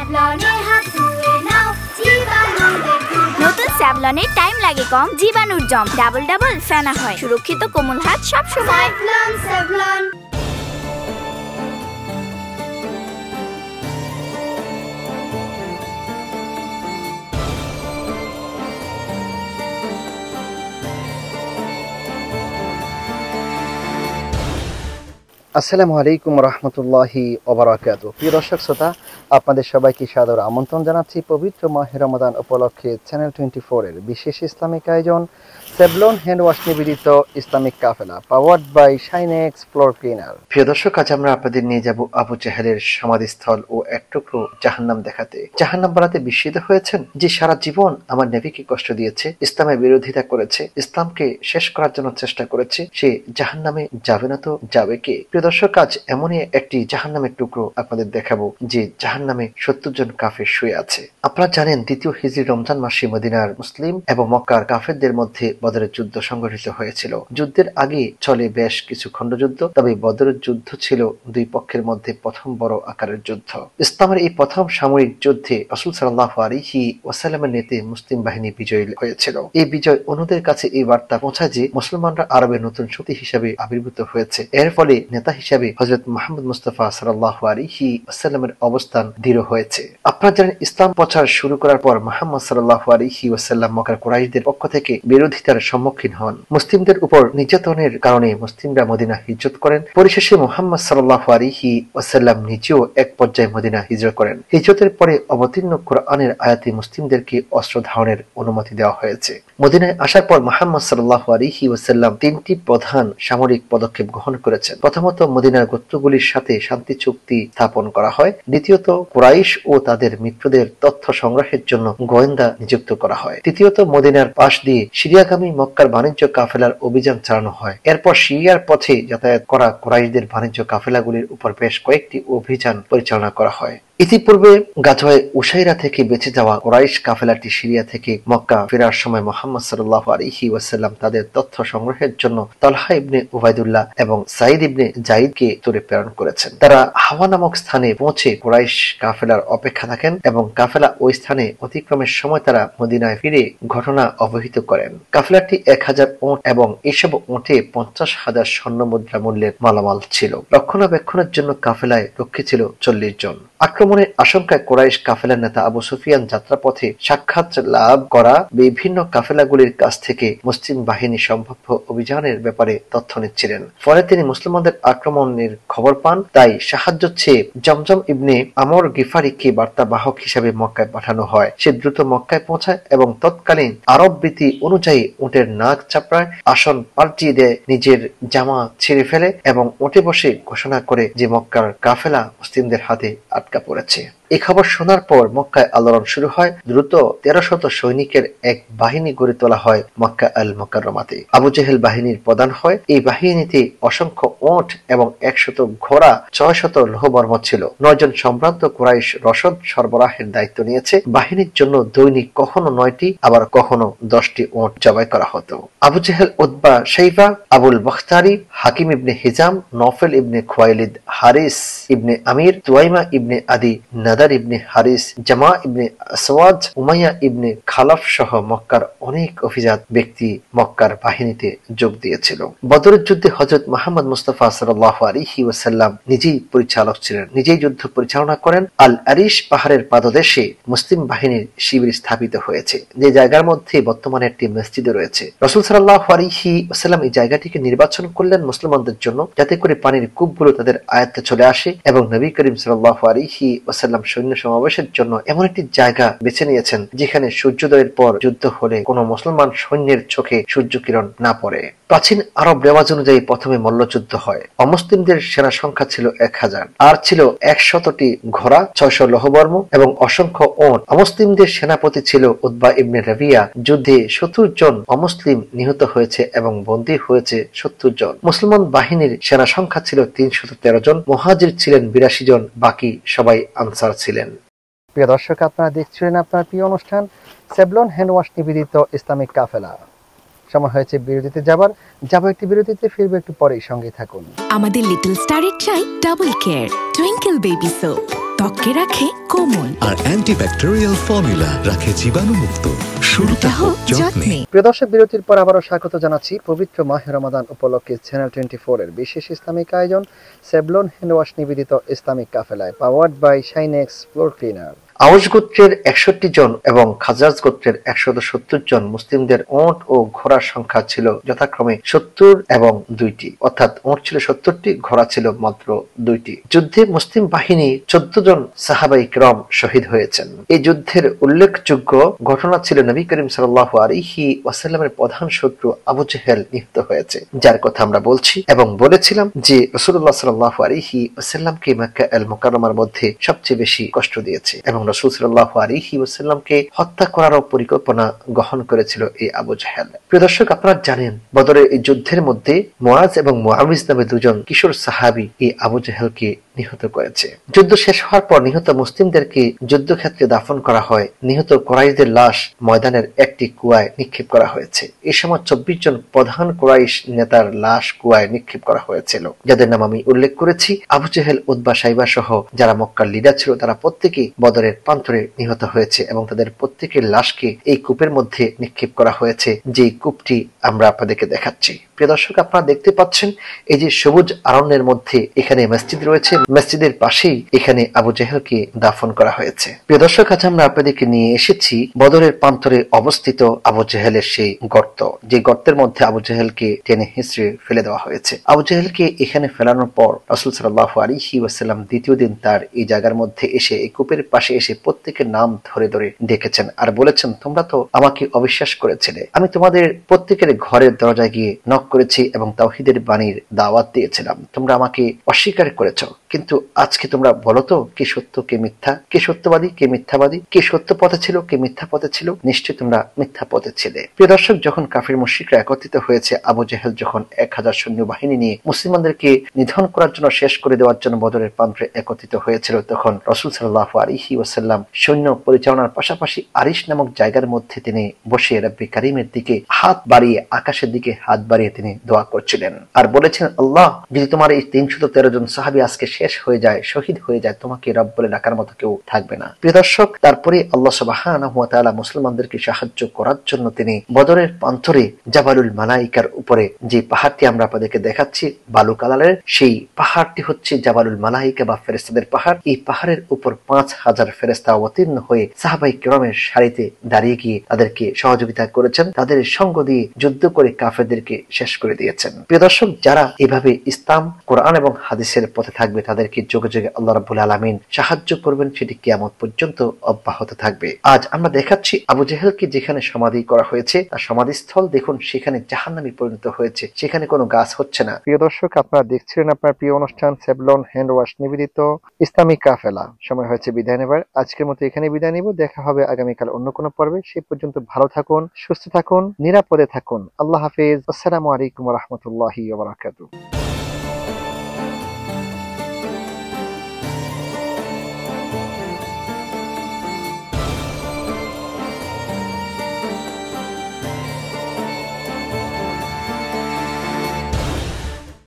স্যাভলনে হাত ধুয়ে নাও, জীবাণুদের ধুয়ে। নতুন স্যাভলনে টাইম লাগে কম, জীবাণুর জম ডাবল ডাবল ফেনা হয়, সুরক্ষিত কোমল হাত সব সময়। Savlon Savlon. আসসালামু আলাইকুম রহমতুল্লাহি ওবারাকাতুহু। প্রিয় দর্শক শ্রোতা, আপনাদের সবাইকে সাদর আমন্ত্রণ জানাচ্ছি পবিত্র মাহে রমাদান উপলক্ষে চ্যানেল 24 এর বিশেষ ইসলামিক আয়োজন স্যাভলন হ্যান্ড ওয়াশ নিবেদিত Islamic Kafela powered by Shinex floor cleaner. প্রিয় দর্শক, আজ আমরা আপনাদের নিয়ে যাব আবু জাহেলের সমাধিস্থল ও এক টুকরো জাহান্নাম দেখাতে। জাহান্নাম বানাতে বিস্মিত হয়েছেন? যে সারা জীবন আমার নবীকে কষ্ট দিয়েছে, ইসলামের বিরোধিতা করেছে, ইসলামকে শেষ করার জন্য চেষ্টা করেছে, সে জাহান্নামে যাবে না তো যাবে কে? প্রিয় দর্শক, আজ এমনই একটি জাহান্নামের টুকরো আপনাদের দেখাবো যে জাহান্নামে 70 জন কাফের শুয়ে আছে। আপনারা জানেন, দ্বিতীয় হিজরি রমজান মাসে মদিনার মুসলিম এবং মক্কার কাফেরদের মধ্যে বদরের যুদ্ধ সংঘটিত হয়েছিল। যুদ্ধের আগে চলে বেশ কিছু খণ্ডযুদ্ধ, তবে বদরের যুদ্ধ ছিল দুই পক্ষের মধ্যে প্রথম বড় আকারের যুদ্ধ। ইসলামের এই প্রথম সামরিক যুদ্ধে রাসূল সাল্লাল্লাহু আলাইহি ওয়াসাল্লামের নেতৃত্বে মুসলিম বাহিনী বিজয়ী হয়েছিল। এই বিজয় অন্যদের কাছে এই বার্তা পৌঁছায় যে মুসলমানরা আরবের নতুন শক্তি হিসেবে আবির্ভূত হয়েছে। এর ফলে নেতা হিসেবে হযরত মুহাম্মদ মুস্তাফা সাল্লাল্লাহু আলাইহি ওয়াসাল্লামের অবস্থান দৃঢ় হয়েছে। আপনারা জানেন, ইসলাম প্রচার শুরু করার পর মুহাম্মদ সাল্লাল্লাহু আলাইহি ওয়াসাল্লাম মক্কার কুরাইশদের পক্ষ থেকে বিরোধিতার সম্মুখীন হন। মুসলিমদের উপর নির্যাতনের কারণে মুসলিমরা মদিনা হিজরত করেন। পরিশেষে মুহাম্মদ সাল্লাল্লাহু আলাইহি ওয়াসাল্লাম নিজেও এক পর্যায়ে মদিনা হিজরত করেন। হিজরতের পরে অবতীর্ণ কোরআনের আয়াতে মুসলিমদেরকে অস্ত্র ধারণের অনুমতি দেওয়া হয়েছে। মদিনায় আসার পর মুহাম্মদ সাল্লাল্লাহু আলাইহি ওয়াসাল্লাম তিনটি প্রধান সামরিক পদক্ষেপ গ্রহণ করেছেন। প্রথমত, মদিনার গোত্রগুলির সাথে শান্তি চুক্তি স্থাপন করা হয়। দ্বিতীয়ত, কুরাইশ ও তাদের মিত্রদের তথ্য সংগ্রহের জন্য গোয়েন্দা নিযুক্ত করা হয়। তৃতীয়ত, মদিনার পাশ দিয়ে সিরিয়াগামী মক্কার বাণিজ্য কাফেলার অভিযান চালানো হয়। এরপর সিরিয়ার পথে যাতায়াত করা কুরাইশদের বাণিজ্য কাফেলাগুলির উপর বেশ কয়েকটি অভিযান পরিচালনা করা হয়। ইতিপূর্বে গাজওয়ে উসাইরা থেকে বেঁচে যাওয়া কুরাইশ কাফেলাটি সিরিয়া থেকে মক্কা ফেরার সময় মুহাম্মদ সাল্লাল্লাহু আলাইহি ওয়াসাল্লাম তাদের তথ্য সংগ্রহের জন্য তালহা ইবনে উবাইদুল্লাহ এবং সাঈদ ইবনে যায়েদকে দূরে প্রেরণ করেছেন। তারা হাওয়া নামক স্থানে পৌঁছে কুরাইশ কাফেলার অপেক্ষা থাকেন এবং কাফেলা ওই স্থানে অতিক্রমের সময় তারা মদিনায় ফিরে ঘটনা অবহিত করেন। কাফেলাটি 1000 উট এবং এসব উটে 50,000 স্বর্ণ মুদ্রা মূল্যের মালামাল ছিল। রক্ষণাবেক্ষণের জন্য কাফেলায় রক্ষী ছিল 40 জন। আক্রমণের আশঙ্কায় কুরাইশ কাফেলার নেতা আবু সুফিয়ান যাত্রাপথে সাক্ষাৎ লাভ করা বিভিন্ন কাফেলাগুলির কাছ থেকে মুসলিম বাহিনী সম্ভাব্য অভিযানের ব্যাপারে তথ্য নিচ্ছিলেন। ফলে তিনি মুসলমানদের আক্রমণের খবর পান। তাই সাহায্য চেয়ে জমজম ইবনে আমর গিফারিকে বার্তাবাহক হিসেবে মক্কায় পাঠানো হয়। সে দ্রুত মক্কায় পৌঁছায় এবং তৎকালীন আরব রীতি অনুযায়ী উটের নাক চাপড়ায়, আসন পাল্টিয়ে দেয়, নিজের জামা ছিঁড়ে ফেলে এবং উটে বসে ঘোষণা করে যে মক্কার কাফেলা মুসলিমদের হাতে আটকা পড়েছে। এই খবর শোনার পর মক্কায় আলোড়ন শুরু হয়। দ্রুত 1300 সৈনিকের এক বাহিনী গড়ে তোলা হয় মক্কা আল মুকাররমাতে। আবু জেহেল বাহিনীর প্রধান হয়। এই বাহিনীতে অসংখ্য উট এবং 100 ঘোড়া, 600 লৌহবর্ম ছিল। 9 জন সম্ভ্রান্ত কুরাইশ রসদ সরবরাহের দায়িত্ব নিয়েছে। বাহিনীর জন্য দৈনিক কখনো 9টি আবার কখনো 10টি উট জবাই করা হতো। আবু জেহেল, উতবা, শাইবা, আবুল বখতারি, হাকিম ইবনে হিজাম, নফল ইবনে খুয়াইলিদ, হারিস ইবনে আমির, তুয়াইমা ইবনে আদি, নাদার ইবনে হারিস, জামা ইবনে আসওয়াদ, উমাইয়া ইবনে খালাফ সহ মক্কার অনেক অভিজাত ব্যক্তি মক্কার বাহিনীতে যোগ দিয়েছিল। বদরের যুদ্ধে হযরত মুহাম্মদ মুস্তাফা সাল্লাল্লাহু আলাইহি ওয়াসাল্লাম নিজেই পরিচালক ছিলেন, নিজেই যুদ্ধ পরিচালনা করেন। আল আরিশ পাহাড়ের পাদদেশে মুসলিম বাহিনীর শিবির স্থাপিত হয়েছে, যে জায়গার মধ্যে বর্তমানে একটি মসজিদ রয়েছে। রাসূল সাল্লাল্লাহু আলাইহি ওয়াসাল্লাম এই জায়গাটিকে নির্বাচন করলেন মুসলমানদের জন্য, যাতে করে পানির কূপগুলো তাদের আয়ত্তে চলে আসে এবং নবী করিম সাল্লাল্লাহু আলাইহি ওয়াসাল্লাম সৈন্য সমাবেশের জন্য এমন একটি জায়গা বেছে নিয়েছেন যেখানে সূর্যোদয়ের পর যুদ্ধ হলে কোনো মুসলমান সৈন্যের চোখে সূর্য কিরণ না পড়ে। প্রাচীন আরব রেওয়াজ অনুযায়ী প্রথমে মল্লযুদ্ধ হয়। অমুসলিমদের সেনা সংখ্যা ছিল 1000, আর ছিল 100টি ঘোড়া, 600 লৌহবর্ম এবং অসংখ্য উট। অমুসলিমদের সেনাপতি ছিল উতবা ইবনে রাবিয়া। যুদ্ধে 70 জন অমুসলিম নিহত হয়েছে এবং বন্দী হয়েছে 70 জন। মুসলমান বাহিনীর সেনা সংখ্যা ছিল 313 জন। মুহাজির ছিলেন 82 জন, বাকি সবাই আনসার ছিলেন। প্রিয় দর্শক, আপনারা দেখছিলেন আপনার প্রিয় অনুষ্ঠান স্যাভলন হ্যান্ড ওয়াশ নিবেদিত ইসলামিক কাফেলা। সময় হয়েছে বিরতিতে যাব একটি বিরতিতে, ফিরবে একটু পরেই, সঙ্গে থাকুন। আমাদের লিটল স্টারের চাই double care twinkle baby soap. ত্বককে রাখে কোমল, আর অ্যান্টিব্যাকটেরিয়াল ফর্মুলা রাখে জীবাণুমুক্ত। শুরুটা হোক যত্নে। প্রিয় দর্শক, বিরতির পর আবারও স্বাগত জানাচ্ছি পবিত্র মাহে রমাদান উপলক্ষে চ্যানেল 24 এর বিশেষ ইসলামিক আয়োজন সেভলন হ্যান্ড ওয়াশ নিবেদিত ইসলামিক কাফেলায়, powered by Shinex floor cleaner. আউস গোত্রের 61 জন এবং খাজরাজ গোত্রের 170 জন মুসলিমদের ওঁট ও ঘোড়ার সংখ্যা ছিল যথাক্রমে 70 এবং 2টি, অর্থাৎ ওঁট ছিল 70টি, ঘোড়া ছিল মাত্র 2টি। যুদ্ধে মুসলিম বাহিনী 14 জন সাহাবায়ে কিরাম শহীদ হয়েছেন। এই যুদ্ধের উল্লেখযোগ্য ঘটনা ছিল নবী করিম সাল্লাল্লাহু আলাইহি ওয়াসাল্লামের প্রধান শত্রু আবু জেহেল নিহত হয়েছে, যার কথা আমরা বলছি এবং বলেছিলাম যে রাসূলুল্লাহ সাল্লাল্লাহু আলাইহি ওয়াসাল্লামকে মক্কা আল মুকাররমার মধ্যে সবচেয়ে বেশি কষ্ট দিয়েছে এবং রাসূল সাল্লাল্লাহু আলাইহি ওয়াসাল্লামকে হত্যা করারও পরিকল্পনা গ্রহণ করেছিল এই আবু জেহেল। প্রিয় দর্শক, আপনারা জানেন বদরের এই যুদ্ধের মধ্যে মুআজ এবং মুআউইজ নামে দুজন কিশোর সাহাবী এই আবু জেহেলকে নিহত করেছে। যুদ্ধ শেষ হওয়ার পর নিহত মুসলিমদেরকে যুদ্ধক্ষেত্রে দাফন করা হয়। নিহত কুরাইশদের লাশ ময়দানের একটি কুয়ায় নিক্ষেপ করা হয়েছে। এই সময় 24 জন প্রধান কুরাইশ নেতার লাশ কুয়ায় নিক্ষেপ করা হয়েছিল, যাদের নাম আমি উল্লেখ করেছি। আবু জেহেল, উতবা, সাইবা সহ যারা মক্কার লিডার ছিল তারা প্রত্যেকেই বদরের প্রান্তরে নিহত হয়েছে এবং তাদের প্রত্যেকের লাশকে এই কূপের মধ্যে নিক্ষেপ করা হয়েছে, যে কূপটি আমরা আপনাদেরকে দেখাচ্ছি। প্রিয় দর্শক, আপনারা দেখতে পাচ্ছেন এই যে সবুজ অরণ্যের মধ্যে এখানে মসজিদ রয়েছে, মসজিদের পাশেই এখানে আবু জেহেলকে দাফন করা হয়েছে। প্রিয় দর্শক, আজ আমরা আপনাদেরকে নিয়ে এসেছি বদরের প্রান্তরে অবস্থিত আবু জেহেলের সেই গর্ত, যে গর্তের মধ্যে আবু জেহেলকে টেনে হিঁচড়ে ফেলে দেওয়া হয়েছে। আবু জেহেলকে এখানে ফেলানোর পর রাসূল সাল্লাল্লাহু আলাইহি ওয়াসাল্লাম দ্বিতীয় দিন তার এই জায়গার মধ্যে এসে, এই কূপের পাশে এসে প্রত্যেকের নাম ধরে ধরে ডেকেছেন আর বলেছেন, তোমরা তো আমাকে অবিশ্বাস করেছিলে, আমি তোমাদের প্রত্যেকের ঘরের দরজায় গিয়ে নক করেছি এবং তাওহীদের বাণীর দাওয়াত দিয়েছিলাম, তোমরা আমাকে অস্বীকার করেছ, কিন্তু আজকে তোমরা বলো তো কে সত্য কে মিথ্যা, কে সত্যবাদী কে মিথ্যাবাদী, কে সত্য পথে ছিল কে মিথ্যা পথে ছিল? নিশ্চয়ই তোমরা মিথ্যা পথে ছিলে। প্রিয় দর্শক, যখন কাফির মুশরিকরা একত্রিত হয়েছে, আবু জেহেল যখন 1000 সৈন্যবাহিনী নিয়ে মুসলমানদেরকে নিধন করার জন্য, শেষ করে দেওয়ার জন্য বদরের প্রান্তরে একত্রিত হয়েছিল, তখন রাসূল সাল্লাল্লাহু আলাইহি ওয়াসাল্লাম সৈন্য পরিচালনার পাশাপাশি আরিশ নামক জায়গার মধ্যে তিনি বসে রব্বে কারীমের দিকে হাত বাড়িয়ে, আকাশের দিকে হাত বাড়িয়ে তিনি দোয়া করছিলেন আর বলেছেন, আল্লাহ, যদি তোমার এই 313 জন সাহাবী আজকে শেষ হয়ে যায়, শহীদ হয়ে যায়, তোমাকে রব বলে ডাকার মতো কেউ থাকবে না। প্রিয় দর্শক, তারপরে আল্লাহ সুবহানাহু ওয়া তাআলা মুসলমানদেরকে সাহায্য করার জন্য তিনি বদরের প্রান্তরে জাবালুল মালাইকার উপরে যে পাহাড়টি আমরা আপনাদেরকে দেখাচ্ছি বালু কালারের, সেই পাহাড়টি হচ্ছে জাবালুল মালাইকা বা ফেরেশতাদের পাহাড়। এই পাহাড়ের উপর 5000 ফেরেশতা অবতীর্ণ হয়ে সাহাবায়ে কিরামের সারিতে দাঁড়িয়ে গিয়ে তাদেরকে সহযোগিতা করেছেন, তাদের সঙ্গ দিয়ে যুদ্ধ করে কাফেরদেরকে শেষ করে দিয়েছেন। প্রিয় দর্শক, যারা এভাবে ইসলাম, কোরআন এবং হাদিসের পথে থাকবে তাদেরকে যুগে যুগে আল্লাহ রাব্বুল আলামিন সাহায্য করবেন, সেটি কিয়ামত পর্যন্ত অব্যাহত থাকবে। আজ আমরা দেখাচ্ছি আবু জেহেলকে যেখানে সমাধি করা হয়েছে তার সমাধিস্থল দেখুন, সেখানে জাহান্নামে পরিণত হয়েছে, সেখানে কোনো গাছ হচ্ছে না। প্রিয় দর্শক, আপনারা দেখছিলেন আপনার প্রিয় অনুষ্ঠান সেভলন হ্যান্ড ওয়াশ নিবেদিত ইসলামিক কাফেলা। সময় হয়েছে বিদায় নেবার। আজকের মতো এখানে বিদায় নিব। দেখা হবে আগামীকাল অন্য কোনো পর্বে। সেই পর্যন্ত ভালো থাকুন, সুস্থ থাকুন, নিরাপদে থাকুন। আল্লাহ হাফেজ। আসসালামু আলাইকুম ওয়া রাহমাতুল্লাহি ওয়া বারাকাতুহু।